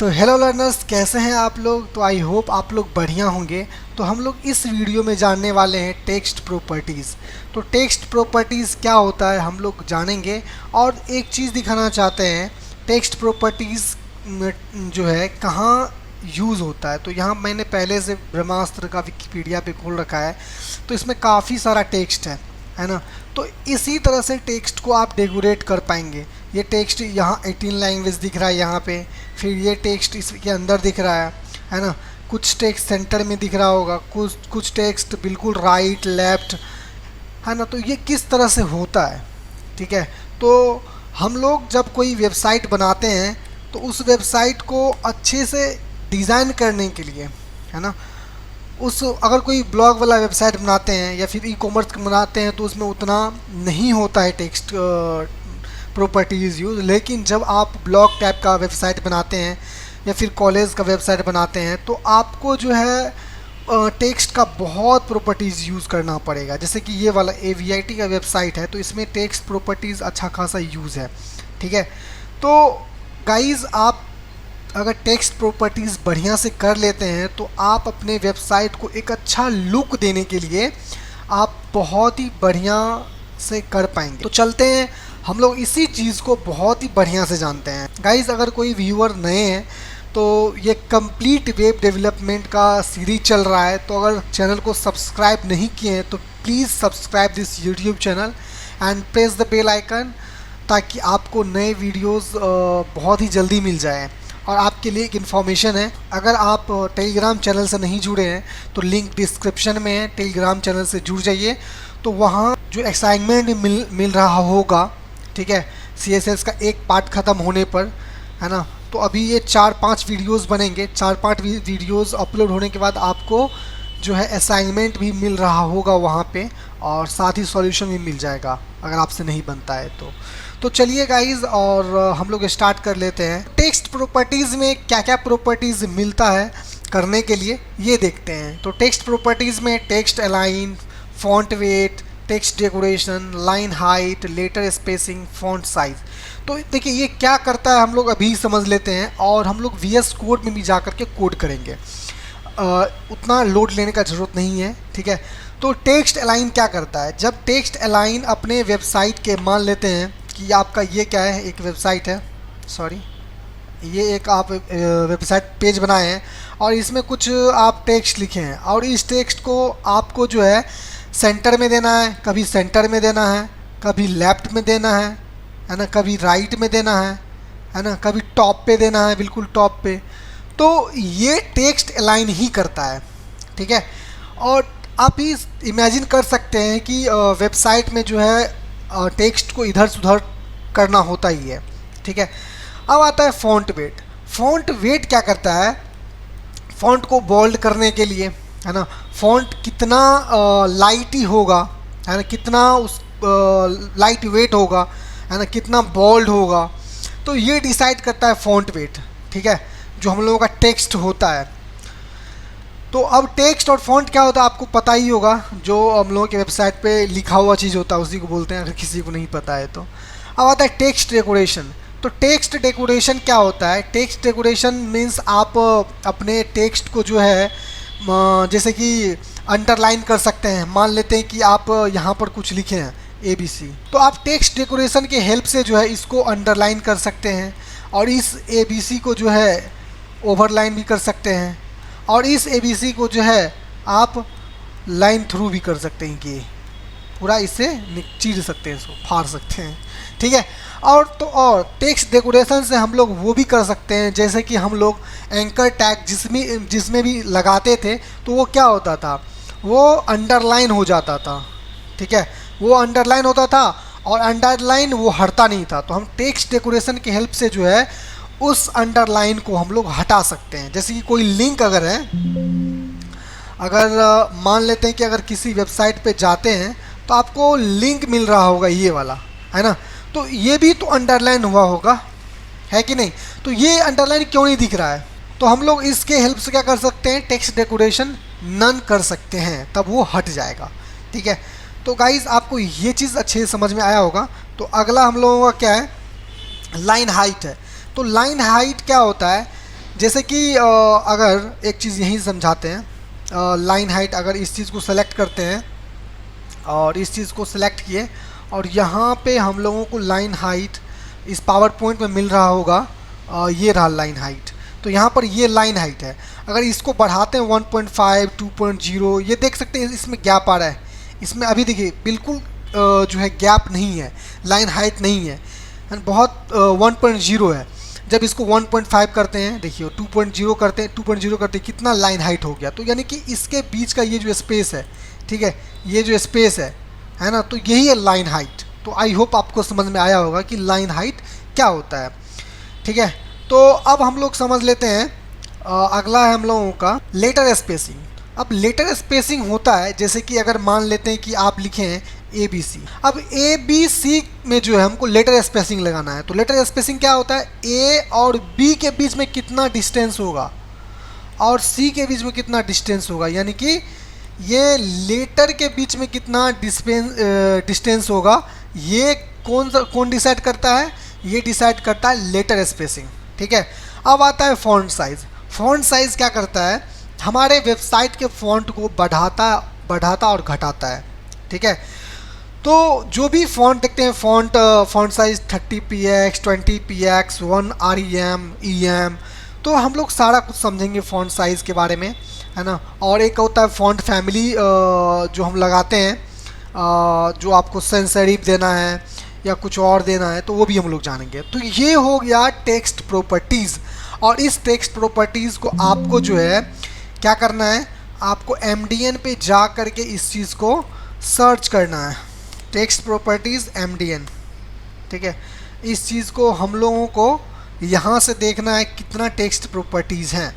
तो hello learners, कैसे हैं आप लोग। तो आई होप आप लोग बढ़िया होंगे। तो हम लोग इस वीडियो में जानने वाले हैं टेक्स्ट प्रॉपर्टीज़। तो टेक्स्ट प्रॉपर्टीज़ क्या होता है हम लोग जानेंगे, और एक चीज़ दिखाना चाहते हैं टेक्स्ट प्रॉपर्टीज़ जो है कहाँ यूज़ होता है। तो यहाँ मैंने पहले से ब्रह्मास्त्र का विकिपीडिया पे खोल रखा है, तो इसमें काफ़ी सारा टेक्स्ट है ना। तो इसी तरह से टेक्स्ट को आप डेकोरेट कर पाएंगे। ये टेक्स्ट यहाँ 18 लैंग्वेज दिख रहा है यहाँ पे, फिर ये टेक्स्ट इसके अंदर दिख रहा है ना। कुछ टेक्स्ट सेंटर में दिख रहा होगा, कुछ टेक्स्ट बिल्कुल राइट लेफ्ट, है ना। तो ये किस तरह से होता है, ठीक है। तो हम लोग जब कोई वेबसाइट बनाते हैं तो उस वेबसाइट को अच्छे से डिज़ाइन करने के लिए, है ना, उस अगर कोई ब्लॉग वाला वेबसाइट बनाते हैं या फिर ई कॉमर्स बनाते हैं तो उसमें उतना नहीं होता है टेक्स्ट प्रॉपर्टीज़ यूज़। लेकिन जब आप ब्लॉग टाइप का वेबसाइट बनाते हैं या फिर कॉलेज का वेबसाइट बनाते हैं तो आपको जो है टेक्स्ट का बहुत प्रॉपर्टीज़ यूज़ करना पड़ेगा। जैसे कि ये वाला AVIT का वेबसाइट है, तो इसमें टेक्स्ट प्रॉपर्टीज़ अच्छा खासा यूज़ है, ठीक है। तो गाइज़, आप अगर टेक्स्ट प्रॉपर्टीज़ बढ़िया से कर लेते हैं तो आप अपने वेबसाइट को एक अच्छा लुक देने के लिए आप बहुत ही बढ़िया से कर पाएंगे। तो चलते हैं, हम लोग इसी चीज़ को बहुत ही बढ़िया से जानते हैं। गाइज़, अगर कोई व्यूअर नए हैं तो ये कंप्लीट वेब डेवलपमेंट का सीरीज चल रहा है, तो अगर चैनल को सब्सक्राइब नहीं किए हैं तो please subscribe this YouTube channel and press the bell icon, ताकि आपको नए वीडियोस बहुत ही जल्दी मिल जाए। और आपके लिए एक इन्फॉर्मेशन है, अगर आप टेलीग्राम चैनल से नहीं जुड़े हैं तो लिंक डिस्क्रिप्शन में है, टेलीग्राम चैनल से जुड़ जाइए। तो वहाँ जो असाइनमेंट मिल रहा होगा, ठीक है, CSS का एक पार्ट ख़त्म होने पर, है ना। तो अभी ये 4-5 वीडियोस बनेंगे, 4-5 वीडियोस अपलोड होने के बाद आपको जो है असाइनमेंट भी मिल रहा होगा वहाँ पे, और साथ ही सॉल्यूशन भी मिल जाएगा अगर आपसे नहीं बनता है तो चलिए गाइज़, और हम लोग स्टार्ट कर लेते हैं। टेक्स्ट प्रॉपर्टीज़ में क्या क्या प्रॉपर्टीज़ मिलता है करने के लिए, ये देखते हैं। तो टेक्स्ट प्रॉपर्टीज़ में text align, font weight, text decoration, line height, letter spacing, font size. तो देखिए ये क्या करता है हम लोग अभी समझ लेते हैं, और हम लोग VS कोड में भी जा कर के कोड करेंगे। उतना लोड लेने का ज़रूरत नहीं है, ठीक है। तो टेक्स्ट अलाइन क्या करता है, जब टेक्स्ट अलाइन अपने वेबसाइट के, मान लेते हैं कि आपका ये क्या है, एक वेबसाइट है, सॉरी, ये एक आप वेबसाइट पेज बनाए हैं और इसमें कुछ आप टेक्स्ट लिखे हैं, और इस टेक्स्ट को आपको जो है सेंटर में देना है, कभी सेंटर में देना है, कभी लेफ्ट में देना है ना, कभी राइट में देना है ना, कभी टॉप पे देना है, बिल्कुल टॉप पे। तो ये टेक्स्ट अलाइन ही करता है, ठीक है। और आप ही इमेजिन कर सकते हैं कि वेबसाइट में जो है टेक्स्ट को इधर से उधर करना होता ही है, ठीक है। अब आता है फॉन्ट वेट। फॉन्ट वेट क्या करता है, फॉन्ट को बोल्ड करने के लिए, है ना, फॉन्ट कितना लाइट ही होगा, है ना, कितना उस लाइट वेट होगा, है ना, कितना बोल्ड होगा, तो ये डिसाइड करता है फॉन्ट वेट, ठीक है, जो हम लोगों का टेक्स्ट होता है। तो अब टेक्स्ट और फॉन्ट क्या होता है आपको पता ही होगा, जो हम लोगों के वेबसाइट पे लिखा हुआ चीज़ होता है उसी को बोलते हैं, अगर किसी को नहीं पता है तो। अब आता है टेक्स्ट डेकोरेशन। तो टेक्स्ट डेकोरेशन क्या होता है, टेक्स्ट डेकोरेशन मीन्स आप अपने टेक्स्ट को जो है जैसे कि अंडरलाइन कर सकते हैं। मान लेते हैं कि आप यहाँ पर कुछ लिखे हैं ABC, तो आप टेक्स्ट डेकोरेशन के हेल्प से जो है इसको अंडरलाइन कर सकते हैं, और इस ABC को जो है ओवरलाइन भी कर सकते हैं, और इस ABC को जो है आप लाइन थ्रू भी कर सकते हैं कि पूरा इससे चीर सकते हैं, इसको फाड़ सकते हैं, ठीक है। और टेक्स्ट डेकोरेशन से हम लोग वो भी कर सकते हैं, जैसे कि हम लोग एंकर टैग जिसमें भी लगाते थे तो वो क्या होता था, वो अंडरलाइन हो जाता था, ठीक है, वो अंडरलाइन होता था, और अंडरलाइन वो हटता नहीं था। तो हम टेक्स्ट डेकोरेशन की हेल्प से जो है उस अंडरलाइन को हम लोग हटा सकते हैं। जैसे कि कोई लिंक अगर है, अगर मान लेते हैं कि अगर किसी वेबसाइट पे जाते हैं तो आपको लिंक मिल रहा होगा ये वाला, है ना, तो ये भी तो अंडरलाइन हुआ होगा, है कि नहीं। तो ये अंडरलाइन क्यों नहीं दिख रहा है, तो हम लोग इसके हेल्प से क्या कर सकते हैं, टेक्स्ट डेकोरेशन नन कर सकते हैं, तब वो हट जाएगा, ठीक है। तो गाइज़, आपको ये चीज़ अच्छे से समझ में आया होगा। तो अगला हम लोगों का क्या है, लाइन हाइट है। तो लाइन हाइट क्या होता है, जैसे कि अगर एक चीज़ यही समझाते हैं, लाइन हाइट, अगर इस चीज़ को सेलेक्ट करते हैं और इस चीज़ को सिलेक्ट किए और यहाँ पे हम लोगों को लाइन हाइट इस पावर पॉइंट में मिल रहा होगा, ये रहा लाइन हाइट। तो यहाँ पर ये लाइन हाइट है। अगर इसको बढ़ाते हैं 1.5 2.0, ये देख सकते हैं इसमें गैप आ रहा है। इसमें अभी देखिए बिल्कुल जो है गैप नहीं है, लाइन हाइट नहीं है, बहुत 1.0 है। जब इसको 1.5 करते हैं, देखिए 2.0 करते हैं, 2.0 करते हैं, कितना लाइन हाइट हो गया। तो यानी कि इसके बीच का ये जो स्पेस है, ठीक है, ये जो स्पेस है ना, तो यही है लाइन हाइट। तो आई होप आपको समझ में आया होगा कि लाइन हाइट क्या होता है, ठीक है। तो अब हम लोग समझ लेते हैं, अगला है हम लोगों का लेटर स्पेसिंग। अब लेटर स्पेसिंग होता है जैसे कि अगर मान लेते हैं कि आप लिखे हैं ABC। अब ABC में जो है हमको लेटर स्पेसिंग लगाना है। तो लेटर स्पेसिंग क्या होता है, A और B के बीच में कितना डिस्टेंस होगा और C के बीच में कितना डिस्टेंस होगा, यानी कि ये लेटर के बीच में कितना डिस्टेंस होगा, ये कौन डिसाइड करता है, ये डिसाइड करता है लेटर स्पेसिंग, ठीक है। अब आता है फॉन्ट साइज़। फॉन्ट साइज़ क्या करता है, हमारे वेबसाइट के फॉन्ट को बढ़ाता और घटाता है, ठीक है। तो जो भी फॉन्ट देखते हैं, font size 30px 20px 1 rem em, तो हम लोग सारा कुछ समझेंगे फॉन्ट साइज़ के बारे में, है ना। और एक होता है फॉन्ट फैमिली जो हम लगाते हैं, जो आपको सेंस सेरिफ देना है या कुछ और देना है, तो वो भी हम लोग जानेंगे। तो ये हो गया टेक्स्ट प्रॉपर्टीज़। और इस टेक्स्ट प्रॉपर्टीज़ को आपको जो है क्या करना है, आपको MDN पे जा कर के इस चीज़ को सर्च करना है, टेक्स्ट प्रॉपर्टीज़ MDN, ठीक है। इस चीज़ को हम लोगों को यहाँ से देखना है कितना टेक्स्ट प्रॉपर्टीज़ हैं।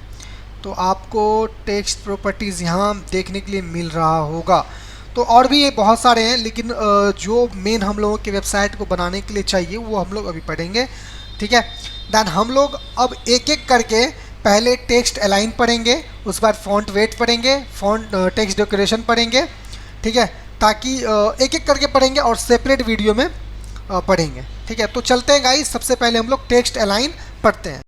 तो आपको टेक्स्ट प्रॉपर्टीज़ यहाँ देखने के लिए मिल रहा होगा। तो और भी ये बहुत सारे हैं, लेकिन जो मेन हम लोगों के वेबसाइट को बनाने के लिए चाहिए वो हम लोग अभी पढ़ेंगे, ठीक है। दैन हम लोग अब एक एक करके पहले टेक्स्ट अलाइन पढ़ेंगे, उसके बाद फॉन्ट वेट पढ़ेंगे, फॉन्ट टेक्स्ट डेकोरेशन पढ़ेंगे, ठीक है, ताकि एक एक करके पढ़ेंगे और सेपरेट वीडियो में पढ़ेंगे, ठीक है। तो चलते हैं गाइस, सबसे पहले हम लोग टेक्स्ट अलाइन पढ़ते हैं।